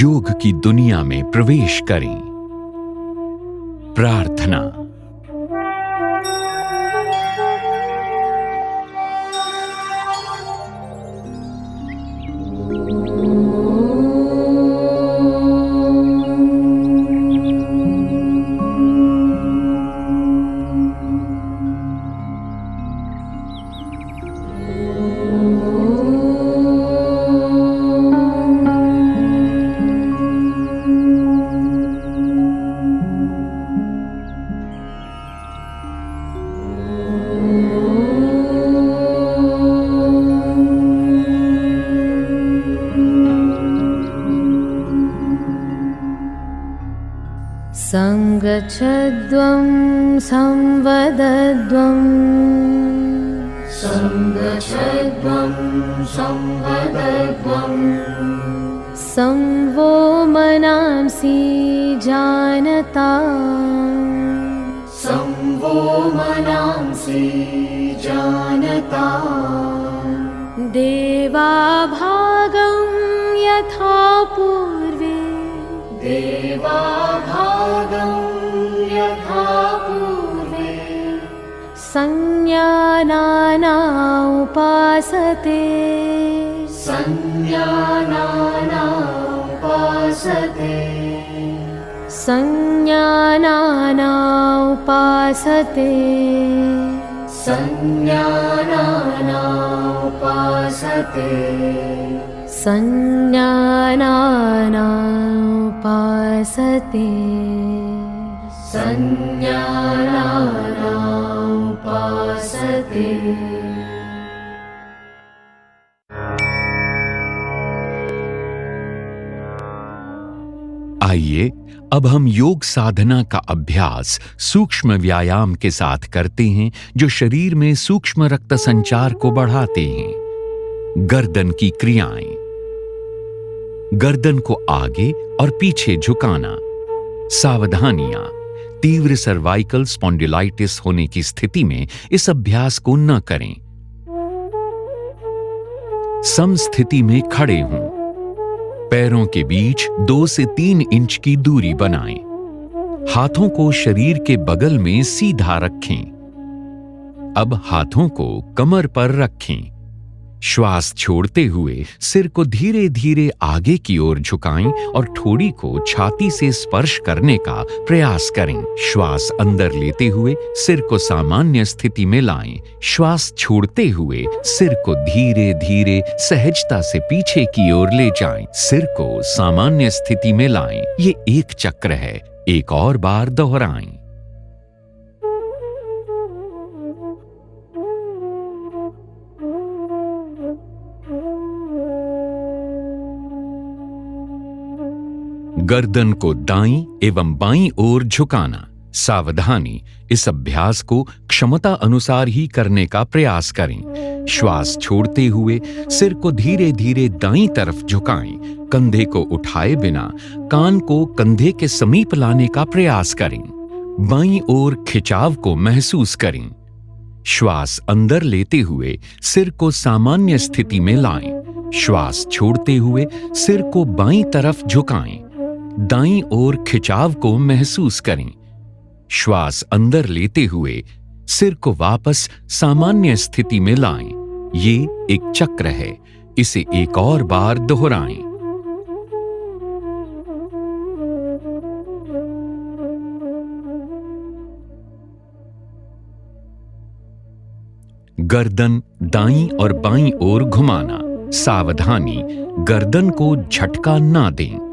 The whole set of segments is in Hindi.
योग की दुनिया में प्रवेश करें। प्रार्थना। संगच्छध्वं संवदध्वं संवो मनांसि जानता देवाभागं यथा पूर्वे संज्ञानाना उपासते आइए अब हम योग साधना का अभ्यास सूक्ष्म व्यायाम के साथ करते हैं जो शरीर में सूक्ष्म रक्त संचार को बढ़ाते हैं। गर्दन की क्रियाएं। गर्दन को आगे और पीछे झुकाना। सावधानियां। तीव्र सर्वाइकल स्पॉन्डिलाइटिस होने की स्थिति में इस अभ्यास को न करें। समस्थिति में खड़े हों। पैरों के बीच 2 से 3 इंच की दूरी बनाएं। हाथों को शरीर के बगल में सीधा रखें। अब हाथों को कमर पर रखें। श्वास छोड़ते हुए सिर को धीरे धीरे आगे की ओर झुकाएं और ठोड़ी को छाती से स्पर्श करने का प्रयास करें। श्वास अंदर लेते हुए सिर को सामान्य स्थिति में लाएं। श्वास छोड़ते हुए सिर को धीरे धीरे सहजता से पीछे की ओर ले जाएं। सिर को सामान्य स्थिति में लाएं। ये एक चक्र है। एक और बार दोहराएं। गर्दन को दाईं एवं बाईं ओर झुकाना। सावधानी, इस अभ्यास को क्षमता अनुसार ही करने का प्रयास करें। श्वास छोड़ते हुए सिर को धीरे धीरे दाईं तरफ झुकाएं। कंधे को उठाए बिना कान को कंधे के समीप लाने का प्रयास करें। बाईं ओर खिंचाव को महसूस करें। श्वास अंदर लेते हुए सिर को सामान्य स्थिति में लाएं। श्वास छोड़ते हुए सिर को बाईं तरफ झुकाएं। दाईं ओर खिंचाव को महसूस करें। श्वास अंदर लेते हुए सिर को वापस सामान्य स्थिति में लाएं। ये एक चक्र है। इसे एक और बार दोहराएं। गर्दन दाईं और बाईं ओर घुमाना। सावधानी, गर्दन को झटका ना दें।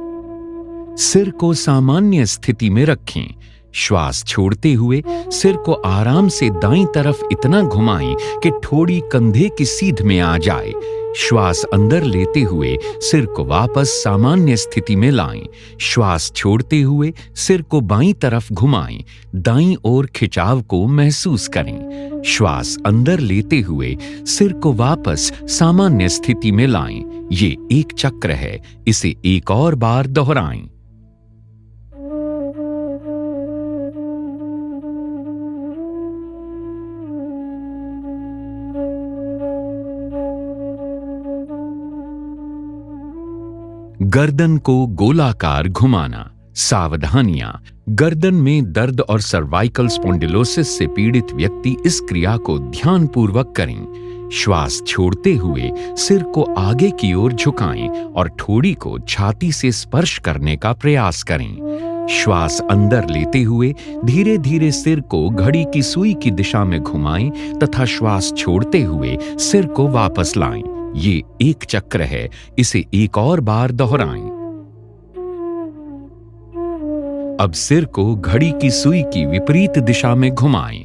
सिर को सामान्य स्थिति में रखें। श्वास छोड़ते हुए सिर को आराम से दाईं तरफ इतना घुमाएं कि ठोड़ी कंधे की सीध में आ जाए। श्वास अंदर लेते हुए सिर को वापस सामान्य स्थिति में लाएं। श्वास छोड़ते हुए सिर को बाईं तरफ घुमाएं। दाईं ओर खिंचाव को महसूस करें। श्वास अंदर लेते हुए सिर को वापस सामान्य स्थिति में लाएं। ये एक चक्र है। इसे एक और बार दोहराएं। गर्दन को गोलाकार घुमाना। सावधानियां। गर्दन में दर्द और सर्वाइकल स्पॉन्डिलोसिस से पीड़ित व्यक्ति इस क्रिया को ध्यानपूर्वक करें। श्वास छोड़ते हुए सिर को आगे की ओर झुकाएं और ठोड़ी को छाती से स्पर्श करने का प्रयास करें। श्वास अंदर लेते हुए धीरे धीरे सिर को घड़ी की सुई की दिशा में घुमाएं तथा श्वास छोड़ते हुए सिर को वापस लाएं। ये एक चक्र है, इसे एक और बार दोहराएं। अब सिर को घड़ी की सुई की विपरीत दिशा में घुमाएं।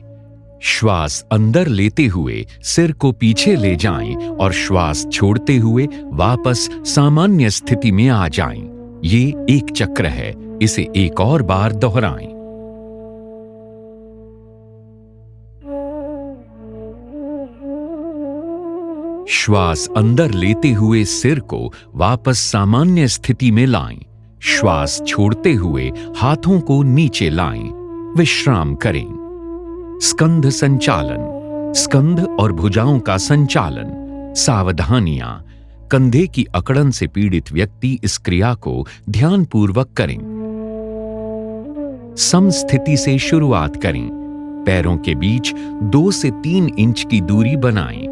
श्वास अंदर लेते हुए सिर को पीछे ले जाएं और श्वास छोड़ते हुए वापस सामान्य स्थिति में आ जाएं। ये एक चक्र है, इसे एक और बार दोहराएं। श्वास अंदर लेते हुए सिर को वापस सामान्य स्थिति में लाएं। श्वास छोड़ते हुए हाथों को नीचे लाएं। विश्राम करें। स्कंध संचालन। स्कंध और भुजाओं का संचालन। सावधानियां। कंधे की अकड़न से पीड़ित व्यक्ति इस क्रिया को ध्यानपूर्वक करें। समस्थिति से शुरुआत करें। पैरों के बीच 2 से 3 इंच की दूरी बनाएं।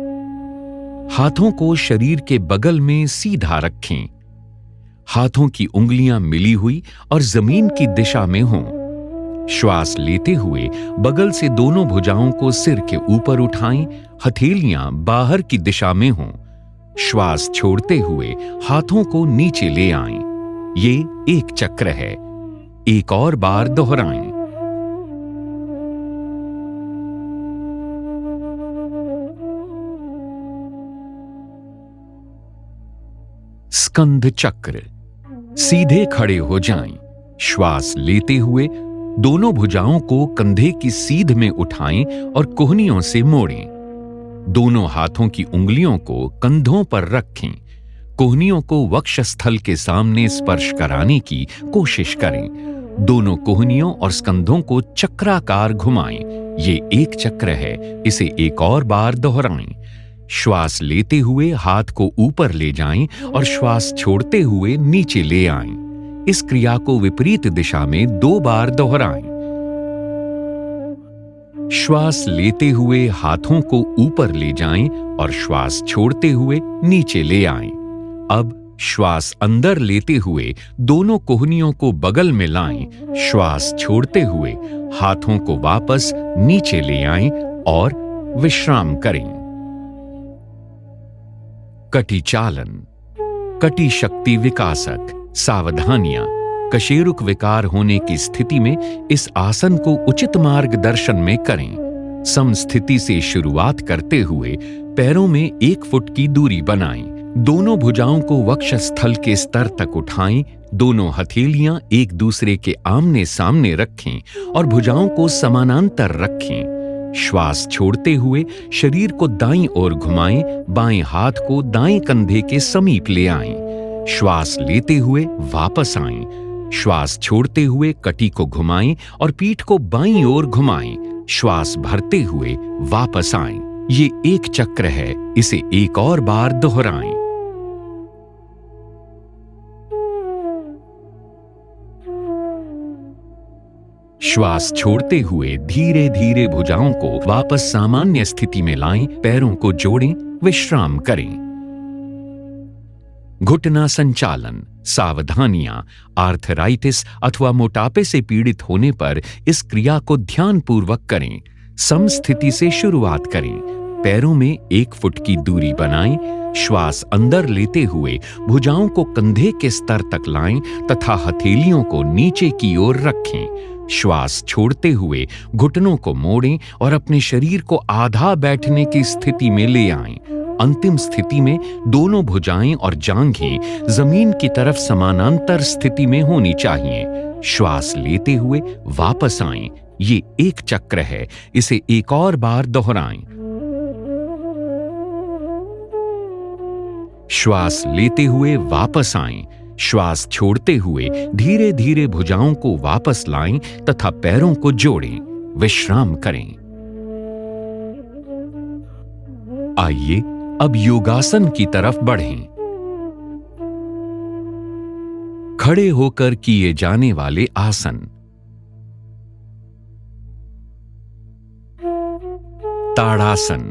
हाथों को शरीर के बगल में सीधा रखें। हाथों की उंगलियां मिली हुई और जमीन की दिशा में हों। श्वास लेते हुए बगल से दोनों भुजाओं को सिर के ऊपर उठाएं, हथेलियां बाहर की दिशा में हों। श्वास छोड़ते हुए हाथों को नीचे ले आएं। ये एक चक्र है, एक और बार दोहराएं। स्कंध चक्र। सीधे खड़े हो जाएं। श्वास लेते हुए दोनों भुजाओं को कंधे की सीध में उठाएं और कोहनियों से मोड़ें। दोनों हाथों की उंगलियों को कंधों पर रखें। कोहनियों को वक्षस्थल के सामने स्पर्श कराने की कोशिश करें। दोनों कोहनियों और स्कंधों को चक्राकार घुमाएं। ये एक चक्र है, इसे एक और बार दोहराएं। श्वास लेते हुए हाथ को ऊपर ले जाएं और श्वास छोड़ते हुए नीचे ले आएं। इस क्रिया को विपरीत दिशा में 2 बार दोहराएं। श्वास लेते हुए हाथों को ऊपर ले जाएं और श्वास छोड़ते हुए नीचे ले आएं। अब श्वास अंदर लेते हुए दोनों कोहनियों को बगल में लाएं। श्वास छोड़ते हुए हाथों को वापस नीचे ले आएं और विश्राम करें। कटी चालन। कटी शक्ति विकासक। सावधानियां। कशेरुक विकार होने की स्थिति में इस आसन को उचित मार्गदर्शन में करें। समस्थिति से शुरुआत करते हुए पैरों में 1 फुट की दूरी बनाएं। दोनों भुजाओं को वक्षस्थल के स्तर तक उठाएं। दोनों हथेलियां एक दूसरे के आमने सामने रखें और भुजाओं को समानांतर रखें। श्वास छोड़ते हुए शरीर को दाईं ओर घुमाएं। बाएं हाथ को दाएं कंधे के समीप ले आएं। श्वास लेते हुए वापस आएं। श्वास छोड़ते हुए कटी को घुमाएं और पीठ को बाईं ओर घुमाएं। श्वास भरते हुए वापस आएं। ये एक चक्र है, इसे एक और बार दोहराएं। श्वास छोड़ते हुए धीरे धीरे भुजाओं को वापस सामान्य स्थिति में लाएं। पैरों को जोड़ें। विश्राम करें। घुटना संचालन। सावधानियां। आर्थराइटिस अथवा मोटापे से पीड़ित होने पर इस क्रिया को ध्यानपूर्वक करें। समस्थिति से शुरुआत करें। पैरों में 1 फुट की दूरी बनाएं। श्वास अंदर लेते हुए भुजाओं को कंधे के स्तर तक लाएं तथा हथेलियों को नीचे की ओर रखें। श्वास छोड़ते हुए घुटनों को मोड़ें और अपने शरीर को आधा बैठने की स्थिति में ले आएं। अंतिम स्थिति में दोनों भुजाएं और जांघें जमीन की तरफ समानांतर स्थिति में होनी चाहिए। श्वास लेते हुए वापस आएं। ये एक चक्र है, इसे एक और बार दोहराएं। श्वास लेते हुए वापस आएं। श्वास छोड़ते हुए धीरे धीरे भुजाओं को वापस लाएं तथा पैरों को जोड़ें। विश्राम करें। आइए अब योगासन की तरफ बढ़ें। खड़े होकर किए जाने वाले आसन। ताड़ासन।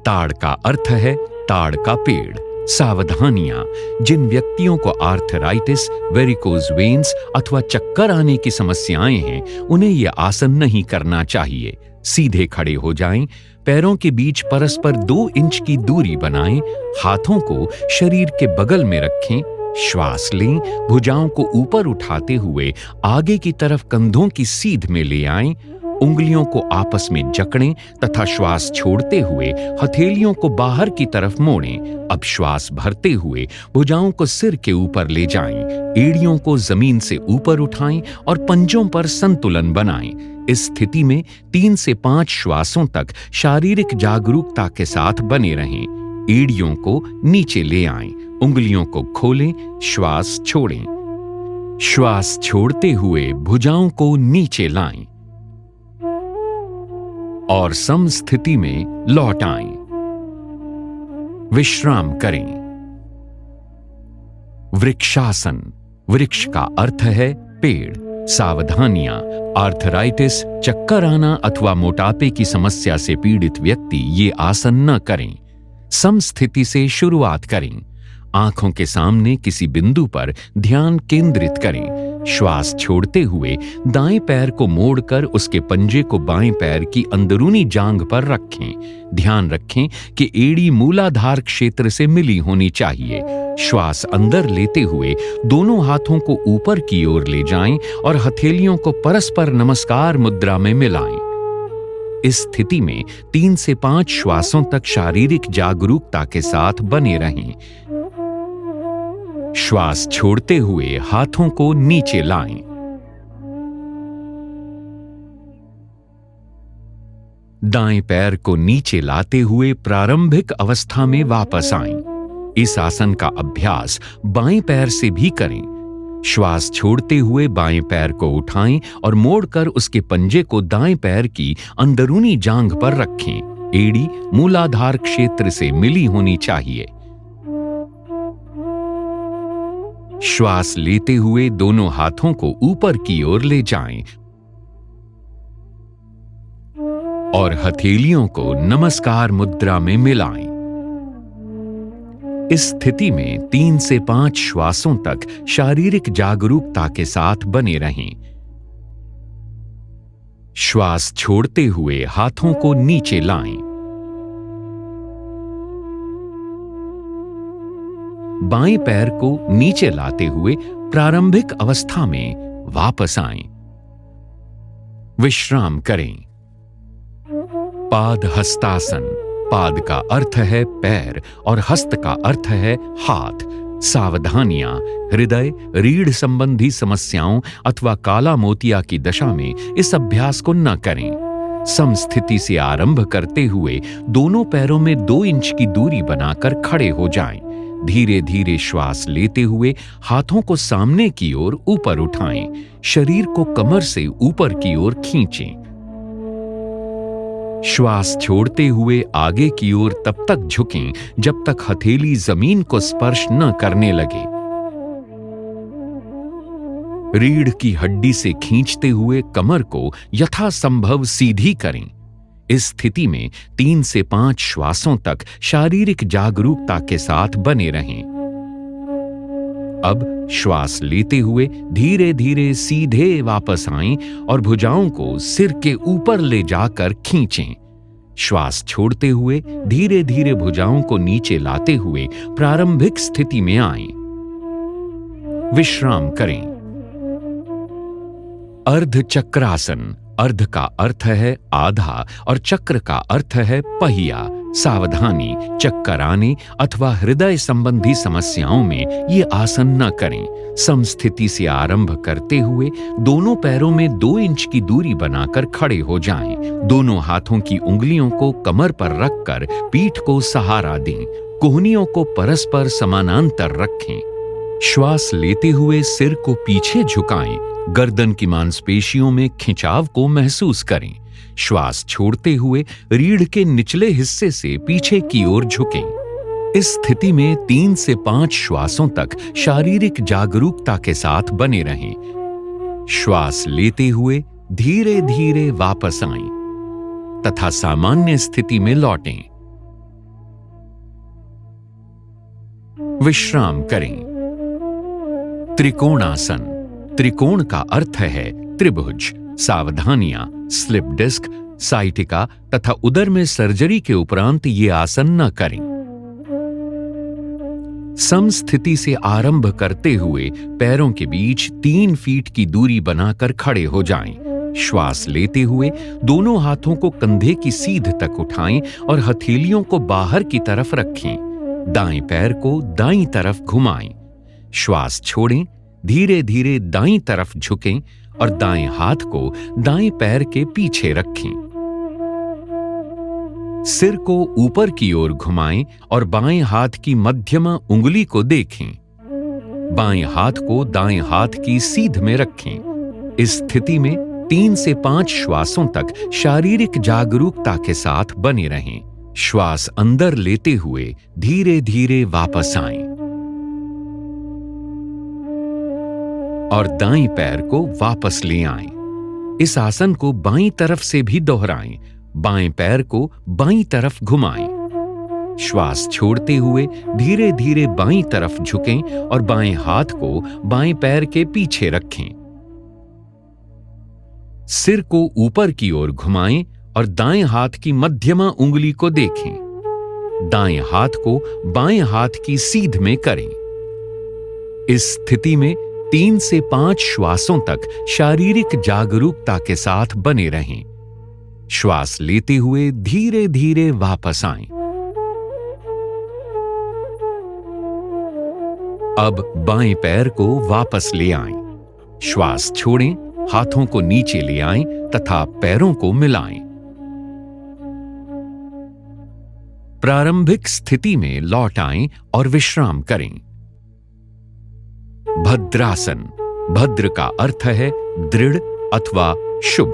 ताड़ का अर्थ है ताड़ का पेड़। सावधानियां। जिन व्यक्तियों को आर्थराइटिस, वेरिकोज वेन्स अथवा चक्कर आने की समस्याएं हैं, उन्हें यह आसन नहीं करना चाहिए। सीधे खड़े हो जाएं, पैरों के बीच परस्पर 2 इंच की दूरी बनाएं, हाथों को शरीर के बगल में रखें, श्वास लें, भुजाओं को ऊपर उठाते हुए आगे की तरफ कंधों की सीध में ले आएं, उंगलियों को आपस में जकड़ें तथा श्वास छोड़ते हुए हथेलियों को बाहर की तरफ मोड़ें। अब श्वास भरते हुए भुजाओं को सिर के ऊपर ले जाएं, एड़ियों को जमीन से ऊपर उठाएं और पंजों पर संतुलन बनाएं। इस स्थिति में 3 से 5 श्वासों तक शारीरिक जागरूकता के साथ बने रहें। एड़ियों को नीचे ले आएं, उंगलियों को खोलें, श्वास छोड़ें। श्वास छोड़ते हुए भुजाओं को नीचे लाएं और समस्थिति में लौट आएं। विश्राम करें। वृक्षासन। वृक्ष का अर्थ है पेड़। सावधानियां। आर्थराइटिस, चक्कर आना अथवा मोटापे की समस्या से पीड़ित व्यक्ति ये आसन न करें। समस्थिति से शुरुआत करें। आंखों के सामने किसी बिंदु पर ध्यान केंद्रित करें। श्वास छोड़ते हुए दाएं पैर को मोड़कर उसके पंजे को बाएं पैर की अंदरूनी जांघ पर रखें। ध्यान रखें कि एड़ी मूलाधार क्षेत्र से मिली होनी चाहिए। श्वास अंदर लेते हुए दोनों हाथों को ऊपर की ओर ले जाएं और हथेलियों को परस्पर नमस्कार मुद्रा में मिलाएं। इस स्थिति में 3 से 5 श्वासों तक शारीरिक जागरूकता के साथ बने रहें। श्वास छोड़ते हुए हाथों को नीचे लाएं। दाएं पैर को नीचे लाते हुए प्रारंभिक अवस्था में वापस आएं। इस आसन का अभ्यास बाएं पैर से भी करें। श्वास छोड़ते हुए बाएं पैर को उठाएं और मोड़कर उसके पंजे को दाएं पैर की अंदरूनी जांघ पर रखें। एड़ी मूलाधार क्षेत्र से मिली होनी चाहिए। श्वास लेते हुए दोनों हाथों को ऊपर की ओर ले जाएं और हथेलियों को नमस्कार मुद्रा में मिलाएं। इस स्थिति में 3 से 5 श्वासों तक शारीरिक जागरूकता के साथ बने रहें। श्वास छोड़ते हुए हाथों को नीचे लाएं। बाएं पैर को नीचे लाते हुए प्रारंभिक अवस्था में वापस आएं। विश्राम करें। पाद हस्तासन। पाद का अर्थ है पैर और हस्त का अर्थ है हाथ। सावधानियां। हृदय, रीढ़ संबंधी समस्याओं अथवा काला मोतिया की दशा में इस अभ्यास को न करें। समस्थिति से आरंभ करते हुए दोनों पैरों में 2 इंच की दूरी बनाकर खड़े हो जाएं। धीरे धीरे श्वास लेते हुए हाथों को सामने की ओर ऊपर उठाएं। शरीर को कमर से ऊपर की ओर खींचें। श्वास छोड़ते हुए आगे की ओर तब तक झुकें जब तक हथेली जमीन को स्पर्श न करने लगे। रीढ़ की हड्डी से खींचते हुए कमर को यथासंभव सीधी करें। इस स्थिति में 3 से 5 श्वासों तक शारीरिक जागरूकता के साथ बने रहें। अब श्वास लेते हुए धीरे धीरे सीधे वापस आएं और भुजाओं को सिर के ऊपर ले जाकर खींचें। श्वास छोड़ते हुए धीरे धीरे भुजाओं को नीचे लाते हुए प्रारंभिक स्थिति में आएं। विश्राम करें। अर्ध चक्रासन। अर्ध का अर्थ है आधा और चक्र का अर्थ है पहिया। सावधानी। चक्कर आने अथवा हृदय संबंधी समस्याओं में ये आसन न करें। समस्थिति से आरंभ करते हुए दोनों पैरों में 2 इंच की दूरी बनाकर खड़े हो जाएं। दोनों हाथों की उंगलियों को कमर पर रखकर पीठ को सहारा दें। कोहनियों को परस्पर समानांतर रखें। श्वास लेते हुए सिर को पीछे झुकाएं। गर्दन की मांसपेशियों में खिंचाव को महसूस करें। श्वास छोड़ते हुए रीढ़ के निचले हिस्से से पीछे की ओर झुकें। इस स्थिति में 3 से 5 श्वासों तक शारीरिक जागरूकता के साथ बने रहें। श्वास लेते हुए धीरे धीरे वापस आएं तथा सामान्य स्थिति में लौटें। विश्राम करें। त्रिकोणासन। त्रिकोण का अर्थ है त्रिभुज। सावधानियां, स्लिप डिस्क, साइटिका तथा उदर में सर्जरी के उपरांत ये आसन न करें। समस्थिति से आरंभ करते हुए पैरों के बीच 3 फीट की दूरी बनाकर खड़े हो जाएं। श्वास लेते हुए दोनों हाथों को कंधे की सीध तक उठाएं और हथेलियों को बाहर की तरफ रखें। दाएं पैर को दाईं तरफ घुमाएं। श्वास छोड़ें। धीरे धीरे दाईं तरफ झुकें और दाएं हाथ को दाएं पैर के पीछे रखें। सिर को ऊपर की ओर घुमाएं और बाएं हाथ की मध्यमा उंगली को देखें। बाएं हाथ को दाएं हाथ की सीध में रखें। इस स्थिति में 3 से 5 श्वासों तक शारीरिक जागरूकता के साथ बने रहें। श्वास अंदर लेते हुए धीरे धीरे वापस आएं और दाएं पैर को वापस ले आएं। इस आसन को बाईं तरफ से भी दोहराएं। बाएं पैर को बाईं तरफ घुमाएं। श्वास छोड़ते हुए धीरे धीरे बाईं तरफ झुकें और बाएं हाथ को बाएं पैर के पीछे रखें। सिर को ऊपर की ओर घुमाएं और दाएं हाथ की मध्यमा उंगली को देखें। दाएं हाथ को बाएं हाथ की सीध में करें। इस स्थिति में 3 से 5 श्वासों तक शारीरिक जागरूकता के साथ बने रहें। श्वास लेते हुए धीरे धीरे वापस आएं। अब बाएं पैर को वापस ले आएं। श्वास छोड़ें, हाथों को नीचे ले आएं तथा पैरों को मिलाएं। प्रारंभिक स्थिति में लौट आएं और विश्राम करें। भद्रासन। भद्र का अर्थ है दृढ़ अथवा शुभ।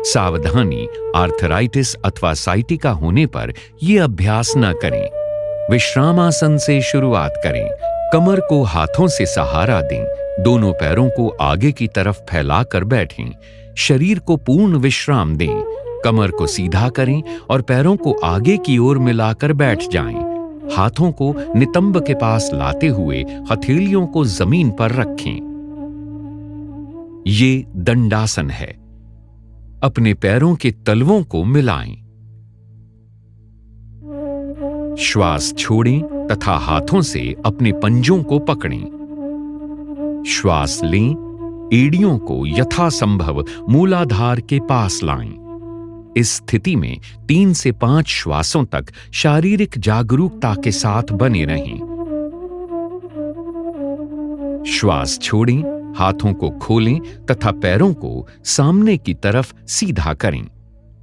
सावधानी, आर्थराइटिस अथवा साइटिका होने पर यह अभ्यास न करें। विश्रामासन से शुरुआत करें। कमर को हाथों से सहारा दें। दोनों पैरों को आगे की तरफ फैलाकर बैठें। शरीर को पूर्ण विश्राम दें। कमर को सीधा करें और पैरों को आगे की ओर मिलाकर बैठ जाएं। हाथों को नितंब के पास लाते हुए हथेलियों को जमीन पर रखें। ये दंडासन है। अपने पैरों के तलवों को मिलाएं। श्वास छोड़ें तथा हाथों से अपने पंजों को पकड़ें। श्वास लें। एड़ियों को यथासंभव मूलाधार के पास लाएं। इस स्थिति में 3 से 5 श्वासों तक शारीरिक जागरूकता के साथ बने रहें। श्वास छोड़ें, हाथों को खोलें तथा पैरों को सामने की तरफ सीधा करें।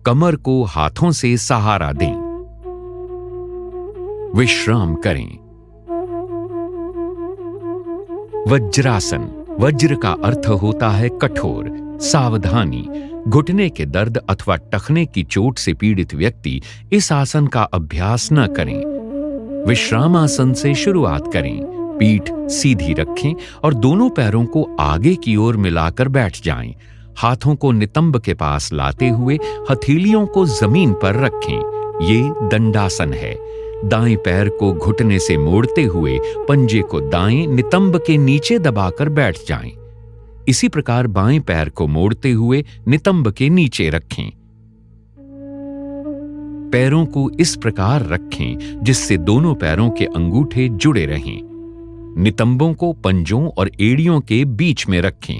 कमर को हाथों से सहारा दें। विश्राम करें। वज्रासन। वज्र का अर्थ होता है कठोर। सावधानी, घुटने के दर्द अथवा टखने की चोट से पीड़ित व्यक्ति इस आसन का अभ्यास न करें। विश्रामासन से शुरुआत करें। पीठ सीधी रखें और दोनों पैरों को आगे की ओर मिलाकर बैठ जाएं। हाथों को नितंब के पास लाते हुए हथेलियों को जमीन पर रखें। ये दंडासन है। दाएं पैर को घुटने से मोड़ते हुए पंजे को दाएं नितंब के नीचे दबाकर बैठ जाएं। इसी प्रकार बाएं पैर को मोड़ते हुए नितंब के नीचे रखें। पैरों को इस प्रकार रखें जिससे दोनों पैरों के अंगूठे जुड़े रहें। नितंबों को पंजों और एड़ियों के बीच में रखें।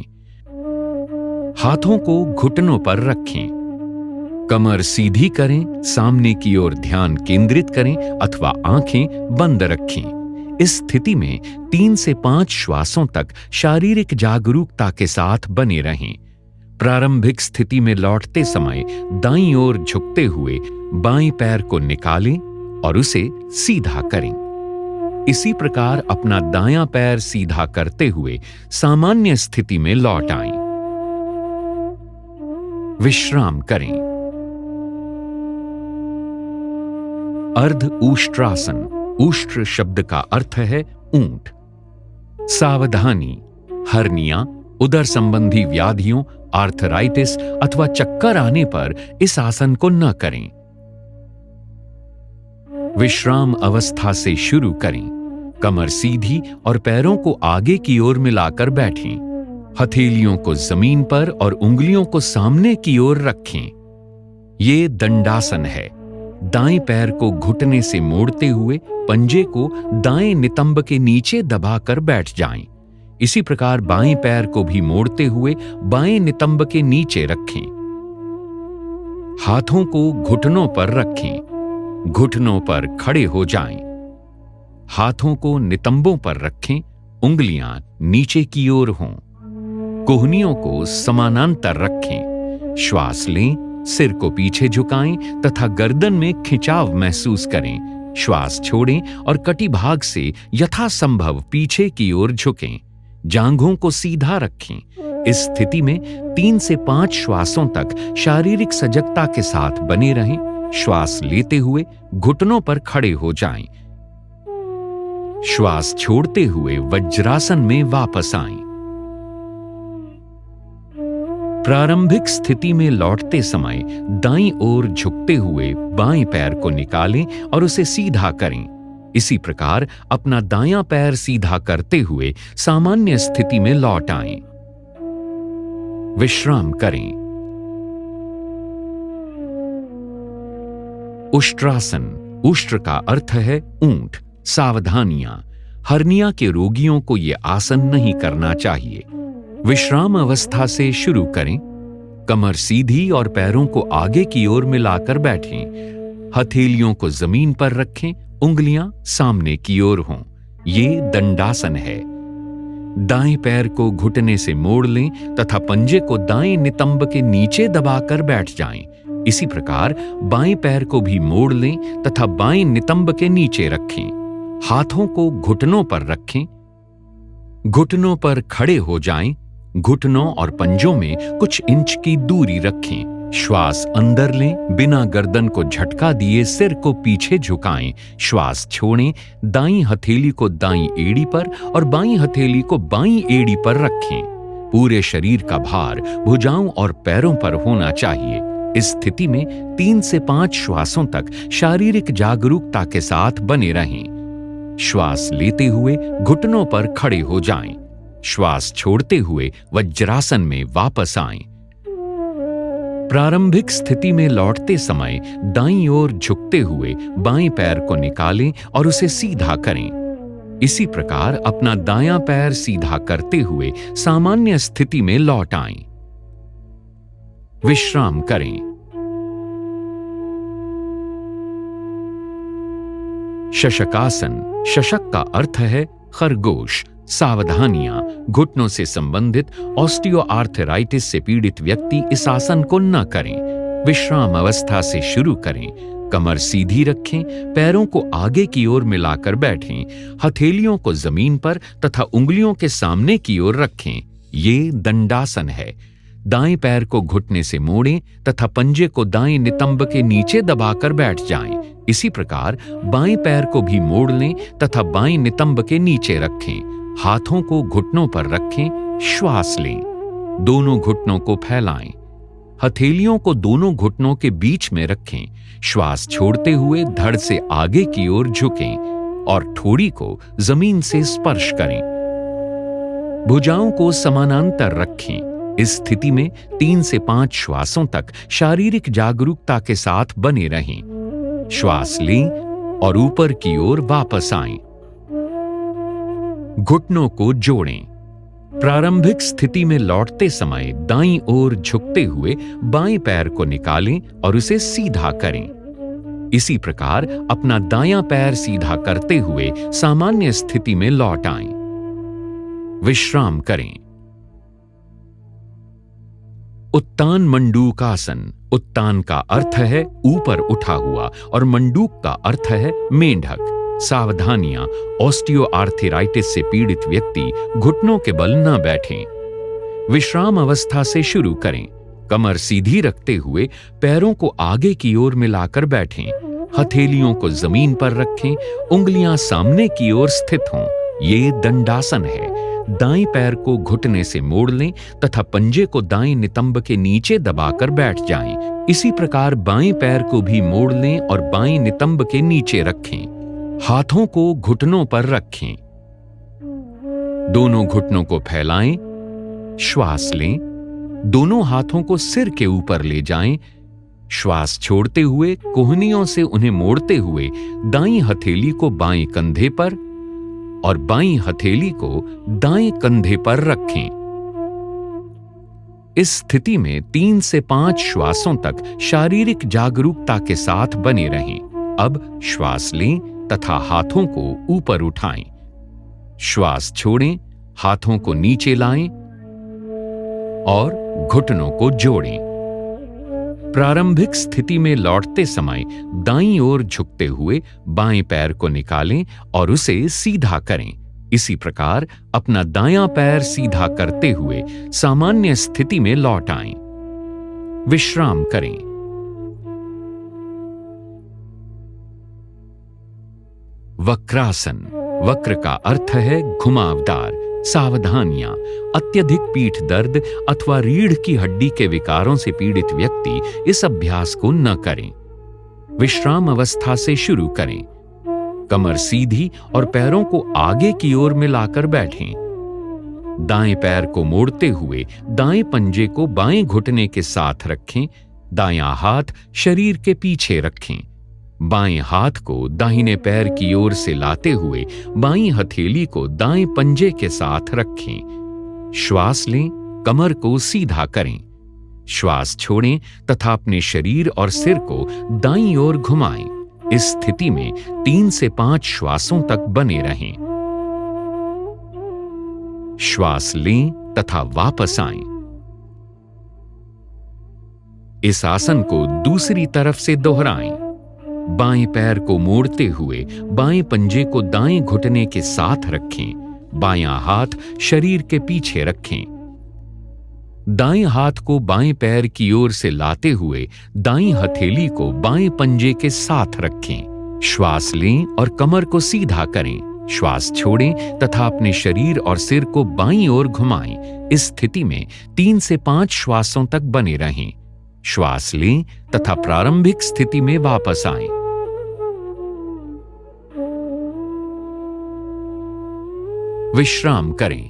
हाथों को घुटनों पर रखें। कमर सीधी करें, सामने की ओर ध्यान केंद्रित करें अथवा आंखें बंद रखें। इस स्थिति में 3 से 5 श्वासों तक शारीरिक जागरूकता के साथ बने रहें। प्रारंभिक स्थिति में लौटते समय दाईं ओर झुकते हुए बाएं पैर को निकालें और उसे सीधा करें। इसी प्रकार अपना दायां पैर सीधा करते हुए सामान्य स्थिति में लौट आएं। विश्राम करें। अर्ध ऊष्ट्रासन। उष्ट्र शब्द का अर्थ है ऊंट। सावधानी, हर्निया, उदर संबंधी व्याधियों, आर्थराइटिस अथवा चक्कर आने पर इस आसन को न करें। विश्राम अवस्था से शुरू करें। कमर सीधी और पैरों को आगे की ओर मिलाकर बैठें। हथेलियों को जमीन पर और उंगलियों को सामने की ओर रखें। ये दंडासन है। दाएं पैर को घुटने से मोड़ते हुए पंजे को दाएं नितंब के नीचे दबाकर बैठ जाएं। इसी प्रकार बाएं पैर को भी मोड़ते हुए बाएं नितंब के नीचे रखें। हाथों को घुटनों पर रखें। घुटनों पर खड़े हो जाएं। हाथों को नितंबों पर रखें। उंगलियां नीचे की ओर हों। कोहनियों को समानांतर रखें। श्वास लें, सिर को पीछे झुकाएं तथा गर्दन में खिंचाव महसूस करें। श्वास छोड़ें और कटिभाग से यथासंभव पीछे की ओर झुकें। जांघों को सीधा रखें। इस स्थिति में 3 से 5 श्वासों तक शारीरिक सजगता के साथ बने रहें। श्वास लेते हुए घुटनों पर खड़े हो जाएं। श्वास छोड़ते हुए वज्रासन में वापस आएं। प्रारंभिक स्थिति में लौटते समय दाईं ओर झुकते हुए बाएं पैर को निकालें और उसे सीधा करें। इसी प्रकार अपना दायां पैर सीधा करते हुए सामान्य स्थिति में लौट आएं। विश्राम करें। उष्ट्रासन, उष्ट्र का अर्थ है ऊंट। सावधानियां, हर्निया के रोगियों को यह आसन नहीं करना चाहिए। विश्राम अवस्था से शुरू करें। कमर सीधी और पैरों को आगे की ओर मिलाकर बैठें। हथेलियों को जमीन पर रखें। उंगलियां सामने की ओर हों। ये दंडासन है। दाएं पैर को घुटने से मोड़ लें तथा पंजे को दाएं नितंब के नीचे दबाकर बैठ जाएं। इसी प्रकार बाएं पैर को भी मोड़ लें तथा बाएं नितंब के नीचे रखें। हाथों को घुटनों पर रखें। घुटनों पर खड़े हो जाएं। घुटनों और पंजों में कुछ इंच की दूरी रखें। श्वास अंदर लें। बिना गर्दन को झटका दिए सिर को पीछे झुकाएं। श्वास छोड़ें। दाईं हथेली को दाईं एड़ी पर और बाईं हथेली को बाईं एड़ी पर रखें। पूरे शरीर का भार भुजाओं और पैरों पर होना चाहिए। इस स्थिति में 3 से 5 श्वासों तक शारीरिक जागरूकता के साथ बने रहें। श्वास लेते हुए घुटनों पर खड़े हो जाएं। श्वास छोड़ते हुए वज्रासन में वापस आएं। प्रारंभिक स्थिति में लौटते समय दाईं ओर झुकते हुए बाएं पैर को निकालें और उसे सीधा करें। इसी प्रकार अपना दायां पैर सीधा करते हुए सामान्य स्थिति में लौट आएं। विश्राम करें। शशकासन, शशक का अर्थ है खरगोश। सावधानियां, घुटनों से संबंधित ऑस्टियोआर्थराइटिस से पीड़ित व्यक्ति इस आसन को न करें। विश्राम अवस्था से शुरू करें। कमर सीधी रखें। पैरों को आगे की ओर मिलाकर बैठें। हथेलियों को जमीन पर तथा उंगलियों के सामने की ओर रखें। ये दंडासन है। दाएं पैर को घुटने से मोड़ें तथा पंजे को दाएं नितंब के नीचे दबाकर बैठ जाएं। इसी प्रकार बाएं पैर को भी मोड़ लें तथा बाएं नितंब के नीचे रखें। हाथों को घुटनों पर रखें। श्वास लें। दोनों घुटनों को फैलाएं। हथेलियों को दोनों घुटनों के बीच में रखें। श्वास छोड़ते हुए धड़ से आगे की ओर झुकें और ठोड़ी को जमीन से स्पर्श करें। भुजाओं को समानांतर रखें। इस स्थिति में 3 से 5 श्वासों तक शारीरिक जागरूकता के साथ बने रहें। श्वास लें और ऊपर की ओर वापस आएं। घुटनों को जोड़ें। प्रारंभिक स्थिति में लौटते समय दाईं ओर झुकते हुए बाएं पैर को निकालें और उसे सीधा करें। इसी प्रकार अपना दायां पैर सीधा करते हुए सामान्य स्थिति में लौट आएं। विश्राम करें। उत्तान मंडूकासन। उत्तान का अर्थ है ऊपर उठा हुआ और मंडूक का अर्थ है मेंढक। सावधानियां, ऑस्टियोआर्थराइटिस से पीड़ित व्यक्ति घुटनों के बल न बैठें। विश्राम अवस्था से शुरू करें। कमर सीधी रखते हुए पैरों को आगे की ओर मिलाकर बैठें। हथेलियों को जमीन पर रखें, उंगलियां सामने की ओर स्थित हों। ये दंडासन है। दाएं पैर को घुटने से मोड़ लें तथा पंजे को दाएं नितंब के नीचे दबाकर बैठ जाएं। इसी प्रकार बाएं पैर को भी मोड़ लें और बाएं नितंब के नीचे रखें। हाथों को घुटनों पर रखें। दोनों घुटनों को फैलाएं। श्वास लें। दोनों हाथों को सिर के ऊपर ले जाएं। श्वास छोड़ते हुए कोहनियों से उन्हें मोड़ते हुए दाईं हथेली को बाएं कंधे पर और बाईं हथेली को दाएं कंधे पर रखें। इस स्थिति में 3 से 5 श्वासों तक शारीरिक जागरूकता के साथ बने रहें। अब श्वास लें तथा हाथों को ऊपर उठाएं। श्वास छोड़ें, हाथों को नीचे लाएं और घुटनों को जोड़ें। प्रारंभिक स्थिति में लौटते समय दाईं ओर झुकते हुए बाएं पैर को निकालें और उसे सीधा करें। इसी प्रकार अपना दायां पैर सीधा करते हुए सामान्य स्थिति में लौट आएं। विश्राम करें। वक्रासन। वक्र का अर्थ है घुमावदार। सावधानियां। अत्यधिक पीठ दर्द अथवा रीढ़ की हड्डी के विकारों से पीड़ित व्यक्ति इस अभ्यास को न करें। विश्राम अवस्था से शुरू करें। कमर सीधी और पैरों को आगे की ओर मिलाकर बैठें। दाएं पैर को मोड़ते हुए दाएं पंजे को बाएं घुटने के साथ रखें। दायां हाथ शरीर के पीछे रखें। बाएं हाथ को दाहिने पैर की ओर से लाते हुए बाईं हथेली को दाएं पंजे के साथ रखें। श्वास लें, कमर को सीधा करें। श्वास छोड़ें तथा अपने शरीर और सिर को दाईं ओर घुमाएं। इस स्थिति में 3 से 5 श्वासों तक बने रहें। श्वास लें तथा वापस आएं। इस आसन को दूसरी तरफ से दोहराएं। बाएं पैर को मोड़ते हुए बाएं पंजे को दाएं घुटने के साथ रखें। बायां हाथ शरीर के पीछे रखें। दाएं हाथ को बाएं पैर की ओर से लाते हुए दाईं हथेली को बाएं पंजे के साथ रखें। श्वास लें और कमर को सीधा करें। श्वास छोड़ें तथा अपने शरीर और सिर को बाईं ओर घुमाएं। इस स्थिति में 3 से 5 श्वासों तक बने रहें। श्वास लें तथा प्रारंभिक स्थिति में वापस आएं। विश्राम करें।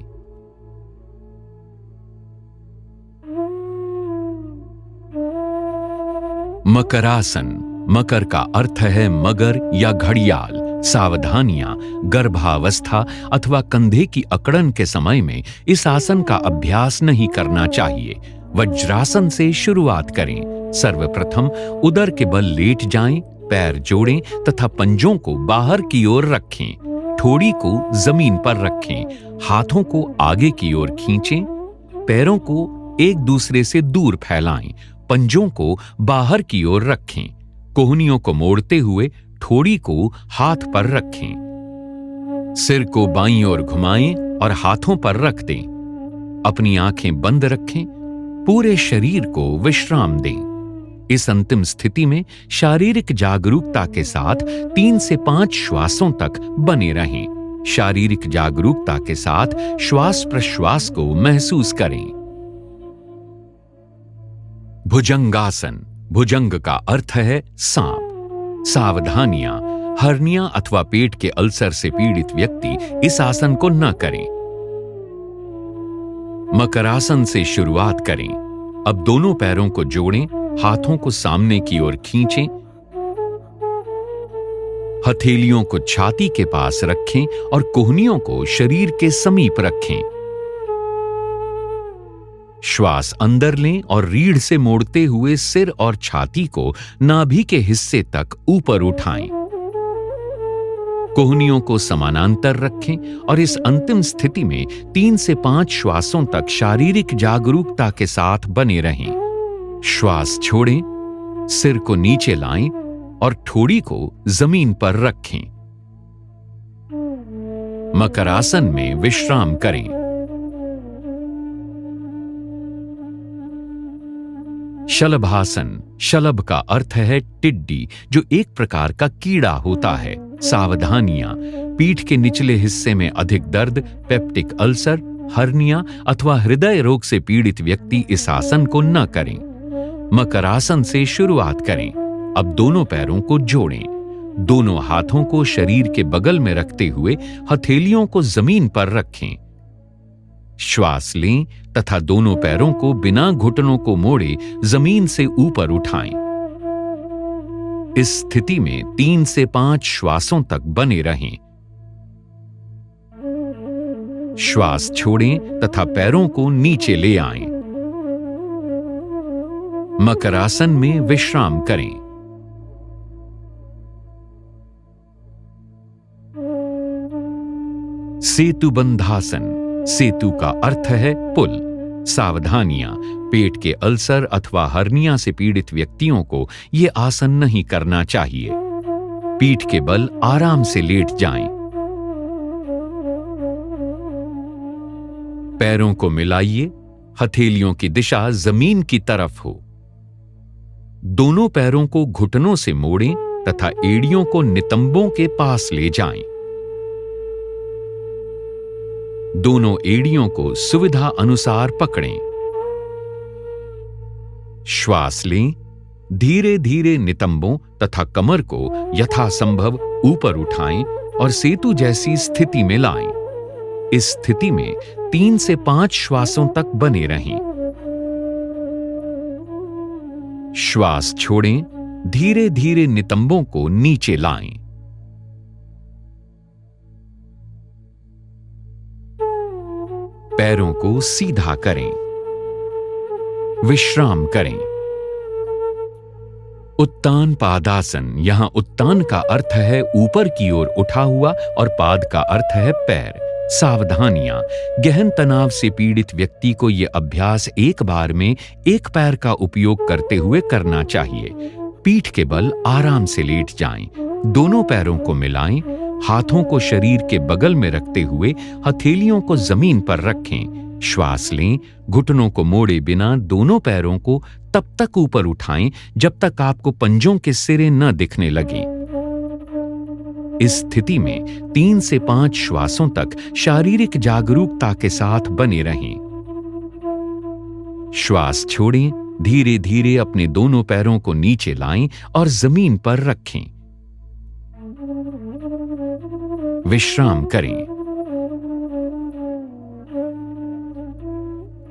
मकरासन। मकर का अर्थ है मगर या घड़ियाल। सावधानियां। गर्भावस्था अथवा कंधे की अकड़न के समय में इस आसन का अभ्यास नहीं करना चाहिए। वज्रासन से शुरुआत करें। सर्वप्रथम उदर के बल लेट जाएं, पैर जोड़ें तथा पंजों को बाहर की ओर रखें। ठोड़ी को जमीन पर रखें। हाथों को आगे की ओर खींचें। पैरों को एक दूसरे से दूर फैलाएं। पंजों को बाहर की ओर रखें। कोहनियों को मोड़ते हुए ठोड़ी को हाथ पर रखें। सिर को बाईं ओर घुमाएं और हाथों पर रख दें। अपनी आंखें बंद रखें। पूरे शरीर को विश्राम दें। इस अंतिम स्थिति में शारीरिक जागरूकता के साथ 3 से 5 श्वासों तक बने रहें। शारीरिक जागरूकता के साथ श्वास प्रश्वास को महसूस करें। भुजंगासन। भुजंग का अर्थ है सांप। सावधानियां। हर्निया अथवा पेट के अल्सर से पीड़ित व्यक्ति इस आसन को न करें। मकरासन से शुरुआत करें। अब दोनों पैरों को जोड़ें। हाथों को सामने की ओर खींचें। हथेलियों को छाती के पास रखें और कोहनियों को शरीर के समीप रखें। श्वास अंदर लें और रीढ़ से मोड़ते हुए सिर और छाती को नाभि के हिस्से तक ऊपर उठाएं। कोहनियों को समानांतर रखें और इस अंतिम स्थिति में 3 से 5 श्वासों तक शारीरिक जागरूकता के साथ बने रहें। श्वास छोड़ें, सिर को नीचे लाएं और ठोड़ी को जमीन पर रखें। मकरासन में विश्राम करें। शलभासन, शलभ का अर्थ है टिड्डी, जो एक प्रकार का कीड़ा होता है। सावधानियां: पीठ के निचले हिस्से में अधिक दर्द, पेप्टिक अल्सर, हर्निया अथवा हृदय रोग से पीड़ित व्यक्ति इस आसन को न करें। मकरासन से शुरुआत करें। अब दोनों पैरों को जोड़ें। दोनों हाथों को शरीर के बगल में रखते हुए हथेलियों को जमीन पर रखें। श्वास लें तथा दोनों पैरों को बिना घुटनों को मोड़े जमीन से ऊपर उठाएं। इस स्थिति में 3 से 5 श्वासों तक बने रहें। श्वास छोड़ें तथा पैरों को नीचे ले आएं। मकरासन में विश्राम करें। सेतुबंधासन। सेतु का अर्थ है पुल। सावधानियां: पेट के अल्सर अथवा हर्निया से पीड़ित व्यक्तियों को यह आसन नहीं करना चाहिए। पीठ के बल आराम से लेट जाएं। पैरों को मिलाइए। हथेलियों की दिशा जमीन की तरफ हो। दोनों पैरों को घुटनों से मोड़ें तथा एड़ियों को नितंबों के पास ले जाएं। दोनों एड़ियों को सुविधा अनुसार पकड़ें। श्वास लें। धीरे धीरे नितंबों तथा कमर को यथासंभव ऊपर उठाएं और सेतु जैसी स्थिति में लाएं। इस स्थिति में 3 से 5 श्वासों तक बने रहें। श्वास छोड़ें। धीरे धीरे नितंबों को नीचे लाएं। पैरों को सीधा करें। विश्राम करें। उत्तान पादासन। यहां उत्तान का अर्थ है ऊपर की ओर उठा हुआ और पाद का अर्थ है पैर। सावधानियां: गहन तनाव से पीड़ित व्यक्ति को यह अभ्यास एक बार में एक पैर का उपयोग करते हुए करना चाहिए। पीठ के बल आराम से लेट जाएं। दोनों पैरों को मिलाएं। हाथों को शरीर के बगल में रखते हुए हथेलियों को जमीन पर रखें। श्वास लें। घुटनों को मोड़े बिना दोनों पैरों को तब तक ऊपर उठाएं जब तक आपको पंजों के सिरे न दिखने लगें। इस स्थिति में 3 से 5 श्वासों तक शारीरिक जागरूकता के साथ बने रहें। श्वास छोड़ें। धीरे धीरे अपने दोनों पैरों को नीचे लाएं और जमीन पर रखें। विश्राम करें।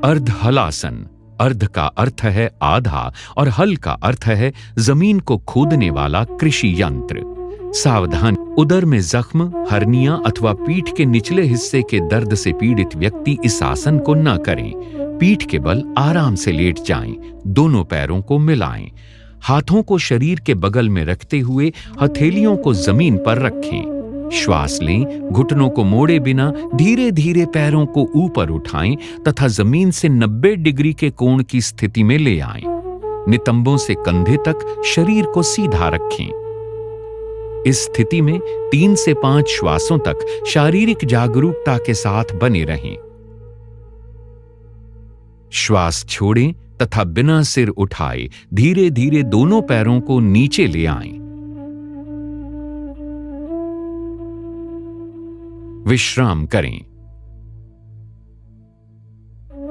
अर्ध हलासन। अर्ध का अर्थ है आधा और हल का अर्थ है जमीन को खोदने वाला कृषि यंत्र। सावधान: उदर में जख्म, हर्निया अथवा पीठ के निचले हिस्से के दर्द से पीड़ित व्यक्ति इस आसन को न करें। पीठ के बल आराम से लेट जाएं। दोनों पैरों को मिलाएं। हाथों को शरीर के बगल में रखते हुए हथेलियों को जमीन पर रखें। श्वास लें। घुटनों को मोड़े बिना धीरे धीरे पैरों को ऊपर उठाएं तथा जमीन से 90 डिग्री के कोण की स्थिति में ले आएं। नितंबों से कंधे तक शरीर को सीधा रखें। इस स्थिति में 3 से 5 श्वासों तक शारीरिक जागरूकता के साथ बने रहें। श्वास छोड़ें तथा बिना सिर उठाए धीरे धीरे दोनों पैरों को नीचे ले आएं। विश्राम करें।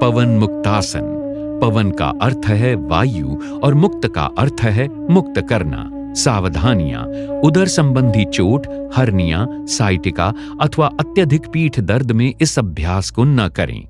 पवन मुक्तासन। पवन का अर्थ है वायु और मुक्त का अर्थ है मुक्त करना। सावधानियां: उदर संबंधी चोट, हर्निया, साइटिका अथवा अत्यधिक पीठ दर्द में इस अभ्यास को न करें।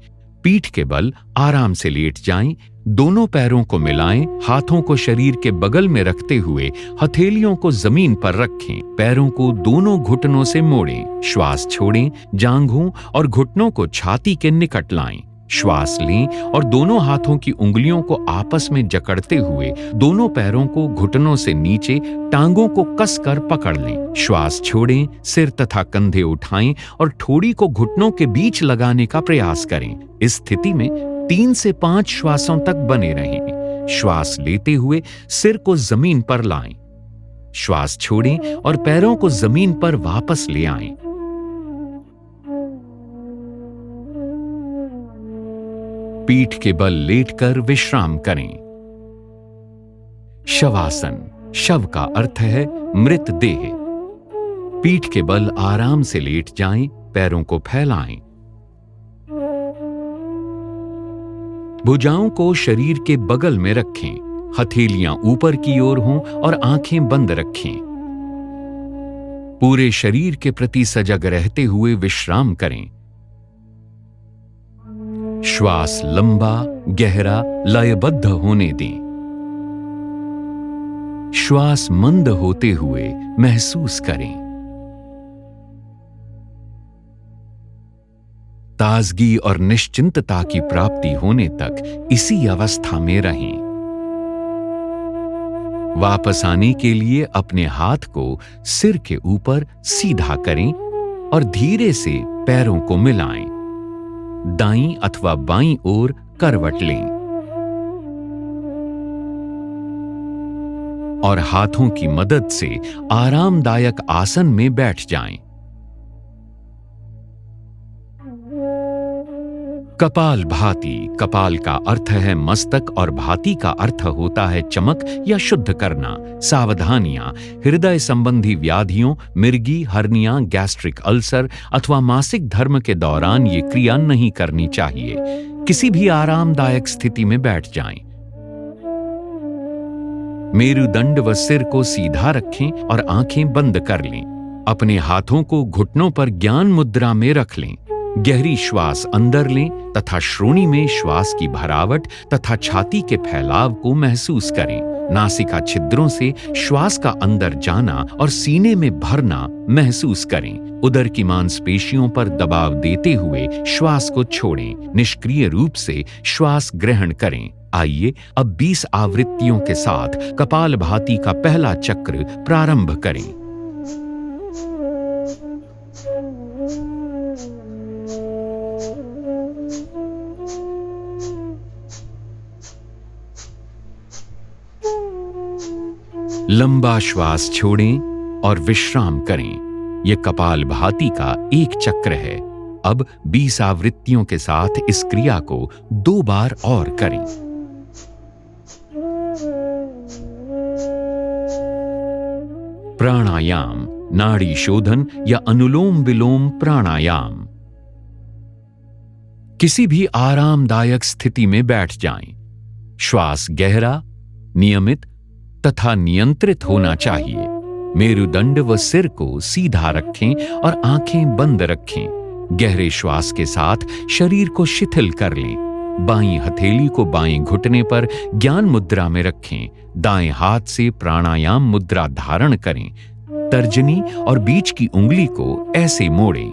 पीठ के बल आराम से लेट जाएं। दोनों पैरों को मिलाएं। हाथों को शरीर के बगल में रखते हुए हथेलियों को जमीन पर रखें। पैरों को दोनों घुटनों से मोड़ें। श्वास छोड़ें। जांघों और घुटनों को छाती के निकट लाएं। श्वास लें और दोनों हाथों की उंगलियों को आपस में जकड़ते हुए दोनों पैरों को घुटनों से नीचे टांगों को कसकर पकड़ लें। श्वास छोड़ें। सिर तथा कंधे उठाएं और ठोड़ी को घुटनों के बीच लगाने का प्रयास करें। इस स्थिति में 3 से 5 श्वासों तक बने रहें। श्वास लेते हुए सिर को जमीन पर लाएं। श्वास छोड़ें और पैरों को जमीन पर वापस ले आएं। पीठ के बल लेटकर विश्राम करें। शवासन, शव का अर्थ है मृत देह। पीठ के बल आराम से लेट जाएं, पैरों को फैलाएं। भुजाओं को शरीर के बगल में रखें, हथेलियां ऊपर की ओर हों और आंखें बंद रखें। पूरे शरीर के प्रति सजग रहते हुए विश्राम करें। श्वास लंबा, गहरा, लयबद्ध होने दें। श्वास मंद होते हुए महसूस करें। ताजगी और निश्चिंतता की प्राप्ति होने तक इसी अवस्था में रहें। वापस आने के लिए अपने हाथ को सिर के ऊपर सीधा करें और धीरे से पैरों को मिलाएं। दाईं अथवा बाईं ओर करवट लें और हाथों की मदद से आरामदायक आसन में बैठ जाएं। कपाल भाति, कपाल का अर्थ है मस्तक और भाति का अर्थ होता है चमक या शुद्ध करना। सावधानियां, हृदय संबंधी व्याधियों, मिर्गी, हर्निया, गैस्ट्रिक अल्सर अथवा मासिक धर्म के दौरान ये क्रिया नहीं करनी चाहिए। किसी भी आरामदायक स्थिति में बैठ जाएं। मेरुदंड व सिर को सीधा रखें और आंखें बंद कर लें। अपने हाथों को घुटनों पर ज्ञान मुद्रा में रख लें। गहरी श्वास अंदर लें तथा श्रोणि में श्वास की भरावट तथा छाती के फैलाव को महसूस करें। नासिका छिद्रों से श्वास का अंदर जाना और सीने में भरना महसूस करें। उदर की मांसपेशियों पर दबाव देते हुए श्वास को छोड़ें। निष्क्रिय रूप से श्वास ग्रहण करें। आइए अब 20 आवृत्तियों के साथ कपालभाति का पहला चक्र प्रारंभ करें। लंबा श्वास छोड़ें और विश्राम करें। यह कपालभाति का एक चक्र है। अब 20 आवृत्तियों के साथ इस क्रिया को 2 बार और करें। प्राणायाम, नाड़ी शोधन या अनुलोम विलोम प्राणायाम। किसी भी आरामदायक स्थिति में बैठ जाएं। श्वास गहरा, नियमित तथा नियंत्रित होना चाहिए। मेरुदंड व सिर को सीधा रखें और आंखें बंद रखें। गहरे श्वास के साथ शरीर को शिथिल कर लें। बाईं हथेली को बाएं घुटने पर ज्ञान मुद्रा में रखें। दाएं हाथ से प्राणायाम मुद्रा धारण करें। तर्जनी और बीच की उंगली को ऐसे मोड़ें।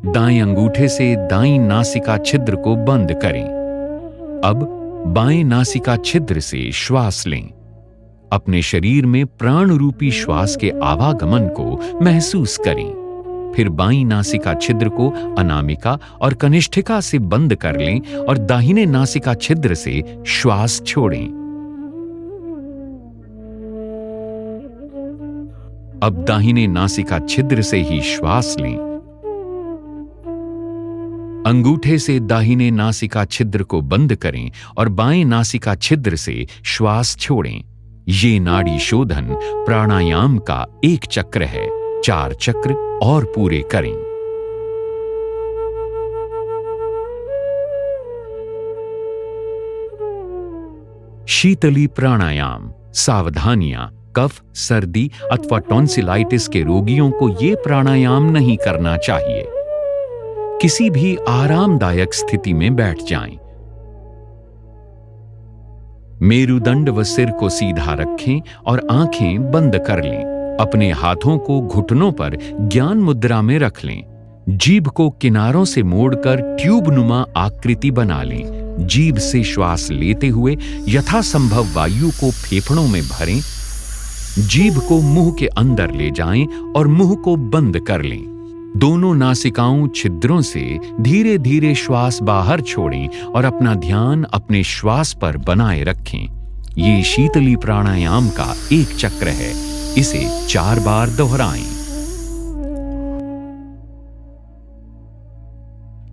दाएं अंगूठे से दाईं नासिका छिद्र को बंद करें। अब बाएं नासिका छिद्र से श्वास लें। अपने शरीर में प्राण रूपी श्वास के आवागमन को महसूस करें। फिर बाईं नासिका छिद्र को अनामिका और कनिष्ठिका से बंद कर लें और दाहिने नासिका छिद्र से श्वास छोड़ें। अब दाहिने नासिका छिद्र से ही श्वास लें। अंगूठे से दाहिने नासिका छिद्र को बंद करें और बाएं नासिका छिद्र से श्वास छोड़ें। ये नाड़ी शोधन प्राणायाम का एक चक्र है। 4 चक्र और पूरे करें। शीतली प्राणायाम। सावधानियां, कफ, सर्दी अथवा टॉन्सिलाइटिस के रोगियों को ये प्राणायाम नहीं करना चाहिए। किसी भी आरामदायक स्थिति में बैठ जाएं। मेरुदंड व सिर को सीधा रखें और आंखें बंद कर लें। अपने हाथों को घुटनों पर ज्ञान मुद्रा में रख लें। जीभ को किनारों से मोड़कर ट्यूबनुमा आकृति बना लें। जीभ से श्वास लेते हुए यथासंभव वायु को फेफड़ों में भरें। जीभ को मुंह के अंदर ले जाएं और मुंह को बंद कर लें। दोनों नासिकाओं छिद्रों से धीरे धीरे श्वास बाहर छोड़ें और अपना ध्यान अपने श्वास पर बनाए रखें। ये शीतली प्राणायाम का एक चक्र है। इसे 4 बार दोहराएं।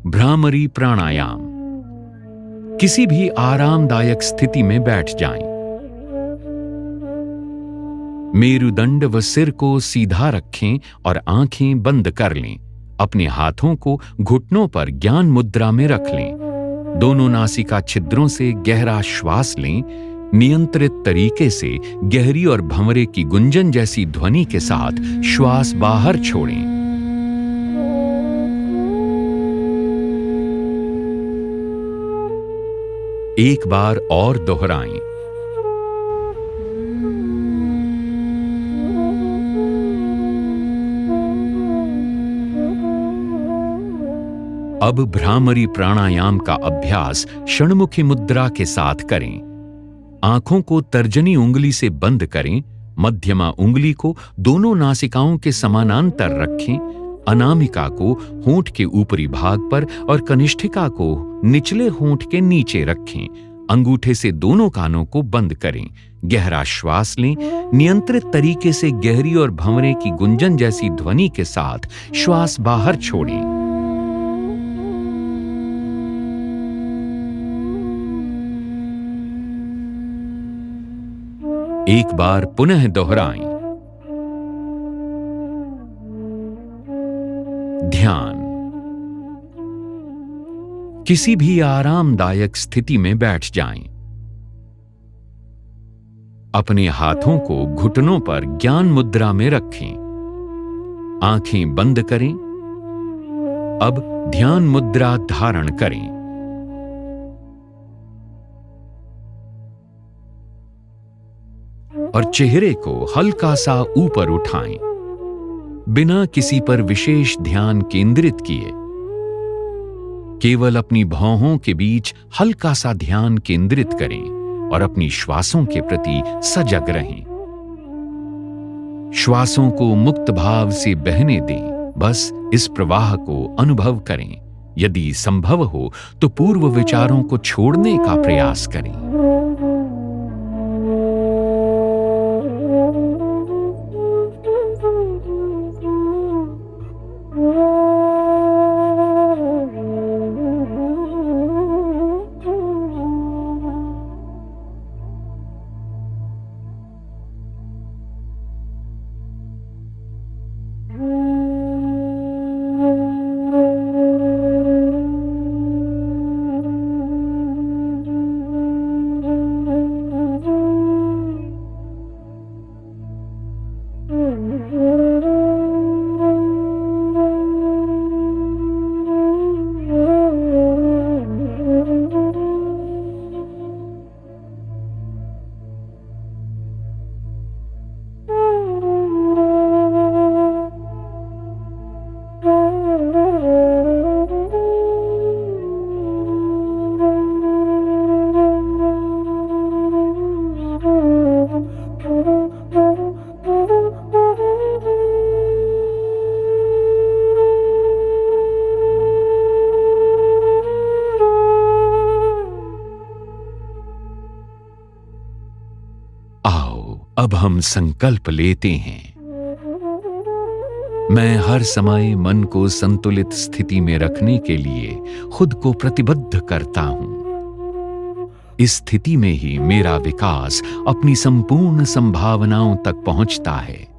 भ्रामरी प्राणायाम। किसी भी आरामदायक स्थिति में बैठ जाएं। मेरुदंड व सिर को सीधा रखें और आंखें बंद कर लें। अपने हाथों को घुटनों पर ज्ञान मुद्रा में रख लें। दोनों नासिका छिद्रों से गहरा श्वास लें। नियंत्रित तरीके से गहरी और भंवरे की गुंजन जैसी ध्वनि के साथ श्वास बाहर छोड़ें। एक बार और दोहराएं। अब भ्रामरी प्राणायाम का अभ्यास षण्मुखी मुद्रा के साथ करें। आंखों को तर्जनी उंगली से बंद करें। मध्यमा उंगली को दोनों नासिकाओं के समानांतर रखें। अनामिका को होंठ के ऊपरी भाग पर और कनिष्ठिका को निचले होंठ के नीचे रखें। अंगूठे से दोनों कानों को बंद करें। गहरा श्वास लें। नियंत्रित तरीके से गहरी और भंवरे की गुंजन जैसी ध्वनि के साथ श्वास बाहर छोड़ें। एक बार पुनः दोहराएं। ध्यान। किसी भी आरामदायक स्थिति में बैठ जाएं। अपने हाथों को घुटनों पर ज्ञान मुद्रा में रखें। आंखें बंद करें। अब ध्यान मुद्रा धारण करें। और चेहरे को हल्का सा ऊपर उठाएं, बिना किसी पर विशेष ध्यान केंद्रित किए। केवल अपनी भौहों के बीच हल्का सा ध्यान केंद्रित करें और अपनी श्वासों के प्रति सजग रहें। श्वासों को मुक्त भाव से बहने दें। बस इस प्रवाह को अनुभव करें। यदि संभव हो तो पूर्व विचारों को छोड़ने का प्रयास करें। अब हम संकल्प लेते हैं। मैं हर समय मन को संतुलित स्थिति में रखने के लिए खुद को प्रतिबद्ध करता हूं। इस स्थिति में ही मेरा विकास अपनी संपूर्ण संभावनाओं तक पहुंचता है।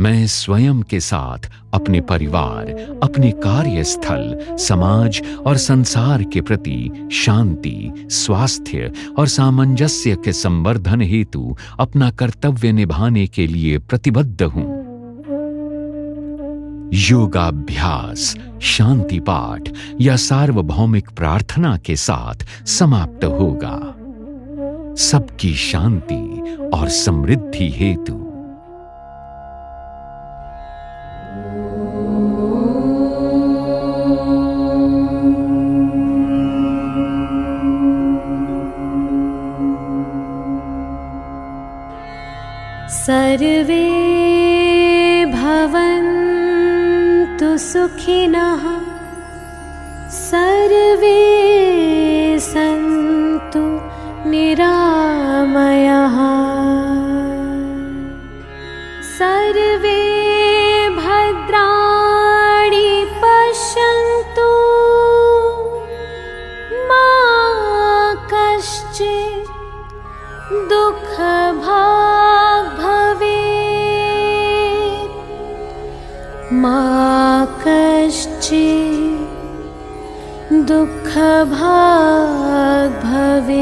मैं स्वयं के साथ अपने परिवार, अपने कार्यस्थल, समाज और संसार के प्रति शांति, स्वास्थ्य और सामंजस्य के संवर्धन हेतु अपना कर्तव्य निभाने के लिए प्रतिबद्ध हूं। योगाभ्यास, शांति पाठ या सार्वभौमिक प्रार्थना के साथ समाप्त होगा। सबकी शांति और समृद्धि हेतु। सर्वे भवन्तु सुखिनः, सर्वे सन्तु निरामयाः, सर्वे भद्राणि पश्यन्तु, मा कश्चित् दुःखभाग् मा कश्चित् दुःखभाग् भवेत्।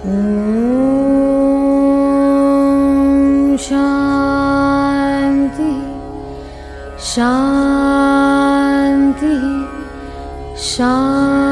ॐ शान्ति शान्ति शान्ति।